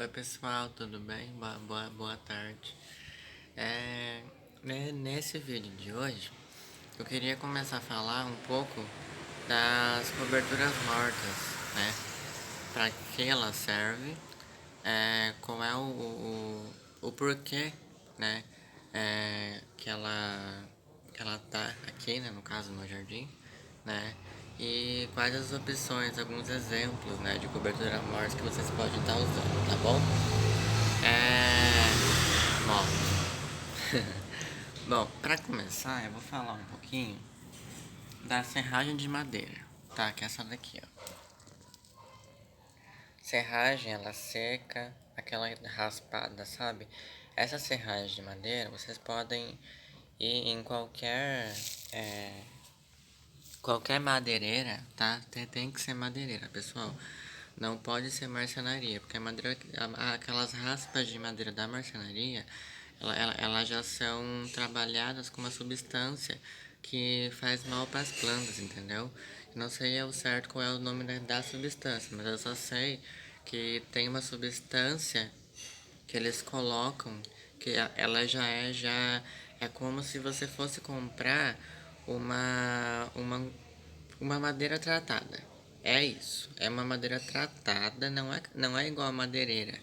Oi pessoal, tudo bem? Boa tarde. Nesse vídeo de hoje, eu queria começar a falar um pouco das coberturas mortas, né? Para que ela serve, qual é o porquê, né? Que ela tá aqui, né? No caso, no jardim, né? E quais as opções, alguns exemplos, né? De cobertura morta que vocês podem estar usando, tá bom? Bom, bom, para começar, eu vou falar um pouquinho da serragem de madeira, tá? Que é essa daqui, ó. Serragem, ela seca, aquela raspada, sabe? Essa serragem de madeira, vocês podem ir em qualquer madeireira, tá? Tem que ser madeireira, pessoal. Não pode ser marcenaria, porque aquelas raspas de madeira da marcenaria, elas já são trabalhadas com uma substância que faz mal para as plantas, entendeu? Não sei ao certo qual é o nome da substância, mas eu só sei que tem uma substância que eles colocam, que ela já é como se você fosse comprar uma madeira tratada. É isso, é uma madeira tratada, não é igual a madeireira,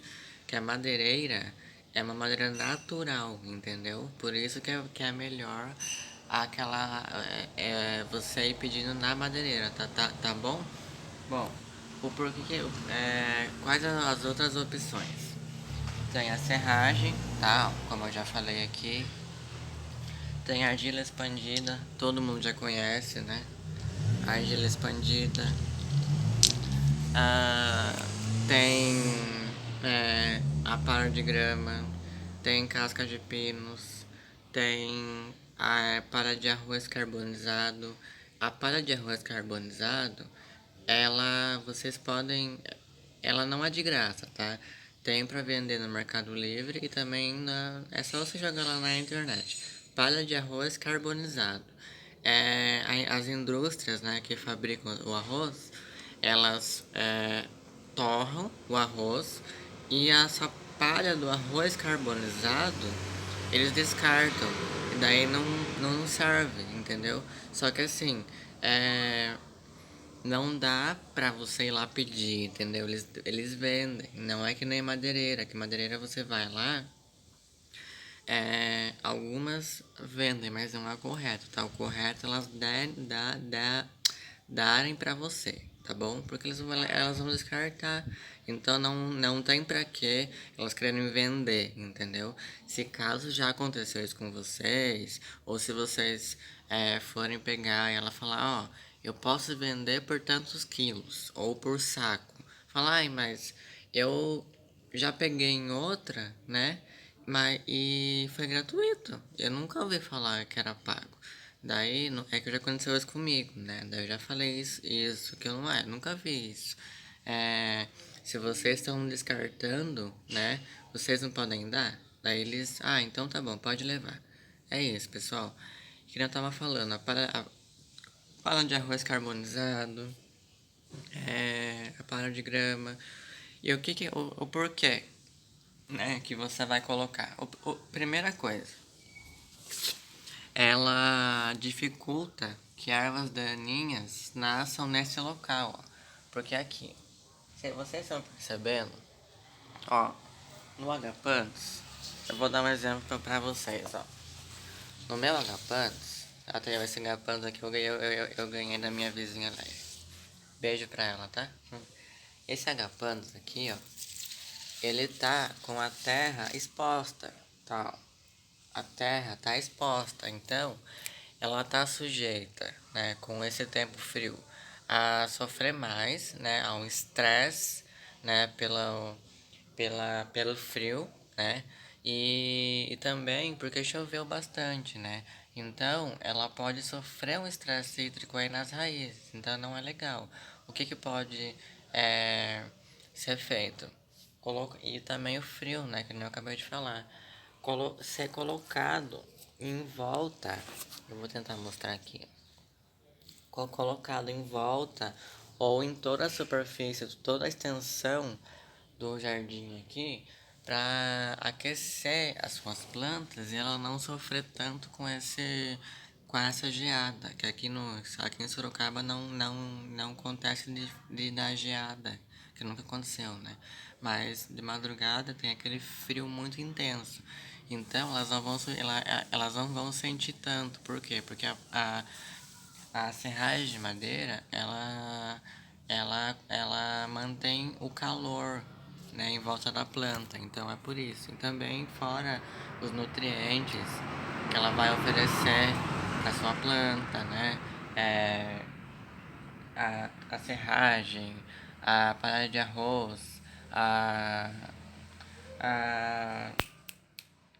que a madeireira é uma madeira natural, entendeu? Por isso que é melhor você ir pedindo na madeireira, tá bom? Bom, o porquê quais as outras opções? Tem a serragem, tá? Como eu já falei aqui. Tem a argila expandida, todo mundo já conhece, né? A argila expandida. Ah, tem a palha de grama, tem casca de pinos, tem a palha de arroz carbonizado. A palha de arroz carbonizado, vocês podem, ela não é de graça, tá? Tem para vender no Mercado Livre e também é só você jogar lá na internet. Palha de arroz carbonizado. As indústrias, né, que fabricam o arroz, elas torram o arroz e essa palha do arroz carbonizado eles descartam e daí não serve, entendeu? Só que assim, não dá pra você ir lá pedir, entendeu? Eles vendem. Não é que nem madeireira, que madeireira você vai lá. Algumas vendem, mas não é o correto, tá? O correto é elas darem pra você, tá bom? Porque elas vão descartar. Então não tem pra que elas querem vender, entendeu? Se caso já aconteceu isso com vocês, ou se vocês forem pegar e ela falar, ó, eu posso vender por tantos quilos, ou por saco. Falar, ai, mas eu já peguei em outra, né? E foi gratuito. Eu nunca ouvi falar que era pago. Daí é que já aconteceu isso comigo, né? Daí eu já falei isso que eu nunca vi isso. Se vocês estão descartando, né? Vocês não podem dar. Daí então tá bom, pode levar. É isso, pessoal. Que nem eu tava falando, a de arroz carbonizado, a panela de grama. E o porquê, né, que você vai colocar? Primeira coisa, ela dificulta que ervas daninhas nasçam nesse local, ó. Porque aqui, se vocês estão percebendo, ó, no agapantos, eu vou dar um exemplo pra vocês, ó. No meu agapantos, até esse agapantos aqui eu ganhei da minha vizinha Leia. Beijo pra ela, tá? Esse agapantos aqui, ó, ele tá com a terra exposta, tá? A terra tá exposta, então ela tá sujeita, né, com esse tempo frio, a sofrer mais, né, a um estresse, né, pelo frio, né, e também porque choveu bastante, né, então ela pode sofrer um estresse hídrico aí nas raízes, então não é legal. O que pode ser feito? E também o frio, né, que eu acabei de falar, ser colocado em volta, eu vou tentar mostrar aqui, colocado em volta ou em toda a superfície, toda a extensão do jardim aqui para aquecer as suas plantas e ela não sofrer tanto com essa geada, que aqui em Sorocaba não acontece de dar geada, que nunca aconteceu, né? Mas de madrugada tem aquele frio muito intenso. Então elas não vão sentir tanto. Por quê? Porque a serragem de madeira, ela mantém o calor, né, em volta da planta. Então é por isso. E também fora os nutrientes que ela vai oferecer para sua planta, né? É, a serragem, a palha de arroz, a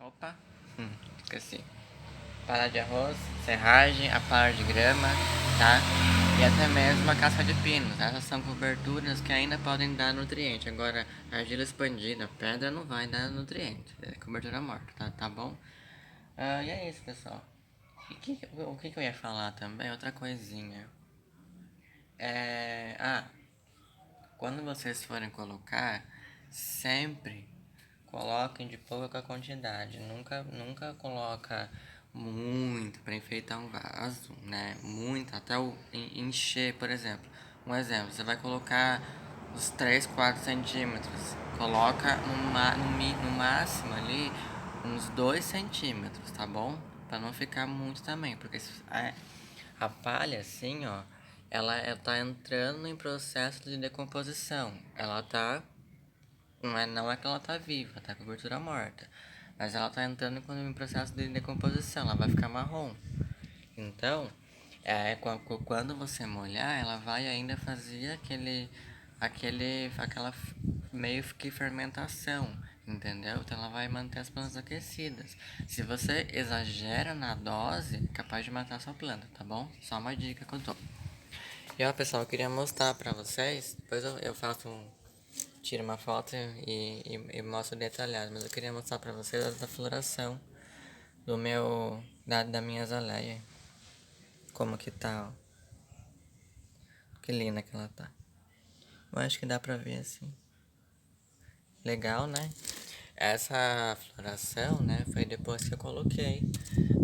opa, esqueci. Palha de arroz, serragem, a palha de grama, tá? E até mesmo a casca de pinos. Essas são coberturas que ainda podem dar nutriente. Agora, argila expandida, pedra não vai dar nutriente. É cobertura morta, tá bom? E é isso, pessoal. O que eu ia falar também? Outra coisinha. É. Quando vocês forem colocar, sempre coloquem de pouca quantidade. Nunca coloca muito para enfeitar um vaso, né? Muito, até encher, por exemplo. Um exemplo, você vai colocar os 3 4 centímetros. Coloca no máximo ali uns 2 centímetros, tá bom? Para não ficar muito também, porque a palha assim, ó, ela tá entrando em processo de decomposição. Ela tá não é que ela tá viva, tá cobertura morta. Mas ela tá entrando em processo de decomposição, ela vai ficar marrom. Então, quando você molhar, ela vai ainda fazer aquela meio que fermentação, entendeu? Então ela vai manter as plantas aquecidas. Se você exagera na dose, é capaz de matar a sua planta, tá bom? Só uma dica que eu dou. E ó, pessoal, eu queria mostrar pra vocês, depois eu faço tiro uma foto e mostro detalhado, mas eu queria mostrar pra vocês a floração da minha azaleia. Como que tá, ó. Que linda que ela tá. Eu acho que dá pra ver assim. Legal, né? Essa floração, né, foi depois que eu coloquei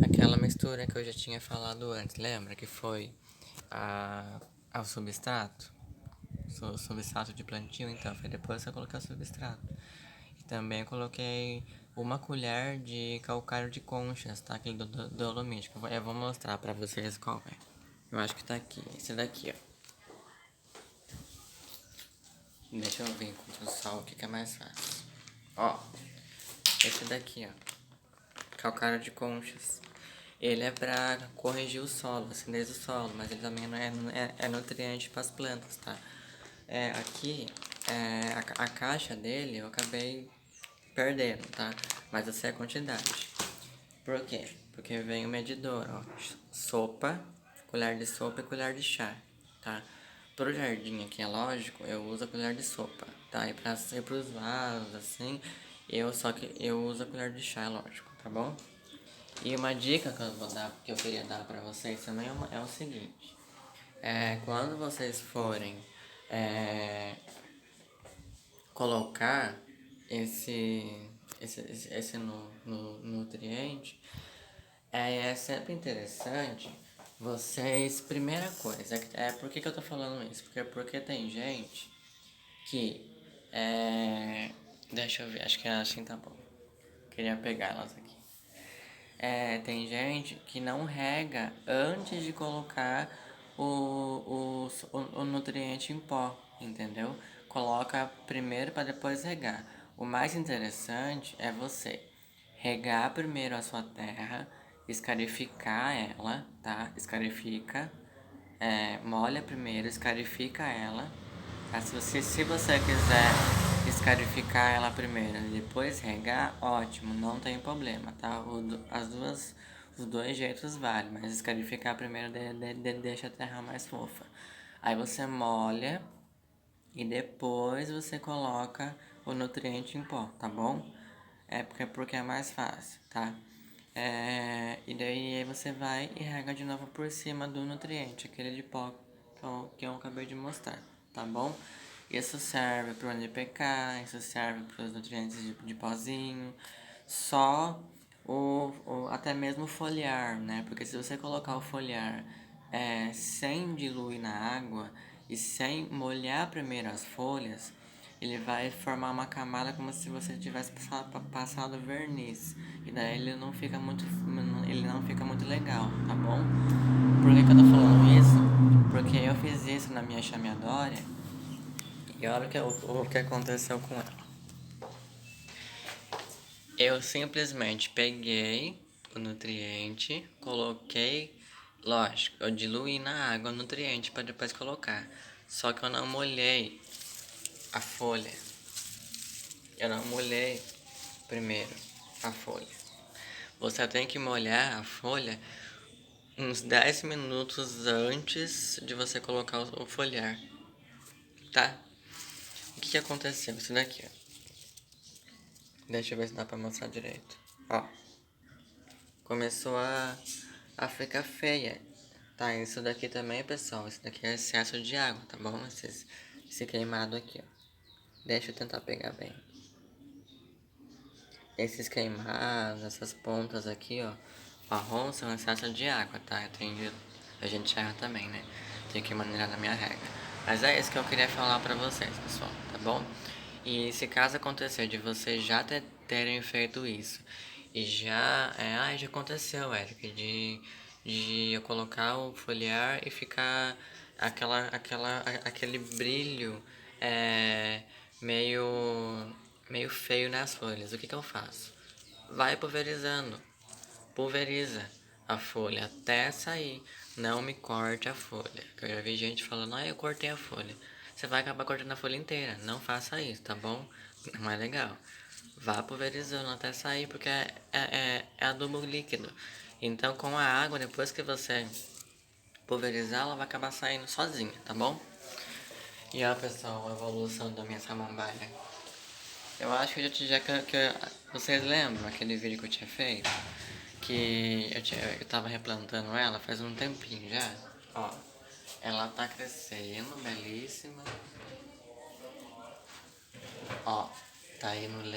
aquela mistura que eu já tinha falado antes. Lembra que foi ao substrato? Substrato de plantio, então foi depois que eu coloquei o substrato. E também coloquei uma colher de calcário de conchas, tá? Aquele dolomítico. Eu vou mostrar pra vocês qual é. Eu acho que tá aqui. Esse daqui, ó. Deixa eu ver contra o sol o que é mais fácil. Ó, esse daqui, ó. Calcário de conchas. Ele é pra corrigir o solo, acidez do solo, mas ele também não é nutriente para as plantas, tá? Aqui, a caixa dele eu acabei perdendo, tá? Mas eu sei a quantidade. Por quê? Porque vem o medidor, ó. Sopa, colher de sopa e colher de chá, tá? Pro jardim aqui, é lógico, eu uso a colher de sopa, tá? E pra ser pros vasos, assim, só que eu uso a colher de chá, é lógico, tá bom? E uma dica que eu queria dar pra vocês também é o seguinte. Quando vocês forem colocar esse no nutriente, é sempre interessante vocês. Primeira coisa, por que eu tô falando isso? Porque tem gente que. Deixa eu ver, acho que assim tá bom. Queria pegar elas aqui. Tem gente que não rega antes de colocar o nutriente em pó, entendeu? Coloca primeiro para depois regar. O mais interessante é você regar primeiro a sua terra, escarificar ela, tá? Escarifica, molha primeiro, escarifica ela. Tá? Se você quiser escarificar ela primeiro e depois regar, ótimo, não tem problema, tá? Os dois jeitos valem, mas escarificar primeiro deixa a terra mais fofa. Aí você molha e depois você coloca o nutriente em pó, tá bom? Porque é mais fácil, tá? E daí aí você vai e rega de novo por cima do nutriente, aquele de pó que eu acabei de mostrar, tá bom? Isso serve para o NPK, isso serve para os nutrientes de pozinho, só até mesmo o foliar, né? Porque se você colocar o foliar sem diluir na água e sem molhar primeiro as folhas, ele vai formar uma camada como se você tivesse passado verniz. E daí ele não fica muito legal, tá bom? Por que eu tô falando isso? Porque eu fiz isso na minha chameadória e olha o que aconteceu com ela. Eu simplesmente peguei o nutriente, coloquei, lógico, eu diluí na água o nutriente para depois colocar. Só que eu não molhei a folha. Eu não molhei primeiro a folha. Você tem que molhar a folha uns 10 minutos antes de você colocar o folhar, tá? O que aconteceu? Isso daqui, ó. Deixa eu ver se dá pra mostrar direito. Ó, começou a ficar feia. Tá, isso daqui também, pessoal. Isso daqui é excesso de água, tá bom? Esse queimado aqui, ó. Deixa eu tentar pegar bem. Esses queimados, essas pontas aqui, ó. Marrom são excesso de água, tá? A gente erra também, né? Tem que maneirar na minha regra. Mas é isso que eu queria falar pra vocês, pessoal, tá bom? E se caso acontecer de vocês já terem feito isso e já aconteceu, Eric, de eu colocar o foliar e ficar aquele brilho é, meio, meio feio nas folhas. O que que eu faço? Vai pulverizando, pulveriza a folha até sair. Não me corte a folha. Eu já vi gente falando, eu cortei a folha. Você vai acabar cortando a folha inteira. Não faça isso, tá bom? Não é legal. Vá pulverizando até sair, porque é adubo líquido. Então, com a água, depois que você pulverizar, ela vai acabar saindo sozinha, tá bom? E ó, pessoal, a evolução da minha samambaia. Eu acho que vocês lembram aquele vídeo que eu tinha feito? Que eu tava replantando ela faz um tempinho já. Ó, ela tá crescendo, belíssima. Ó, tá aí no leite.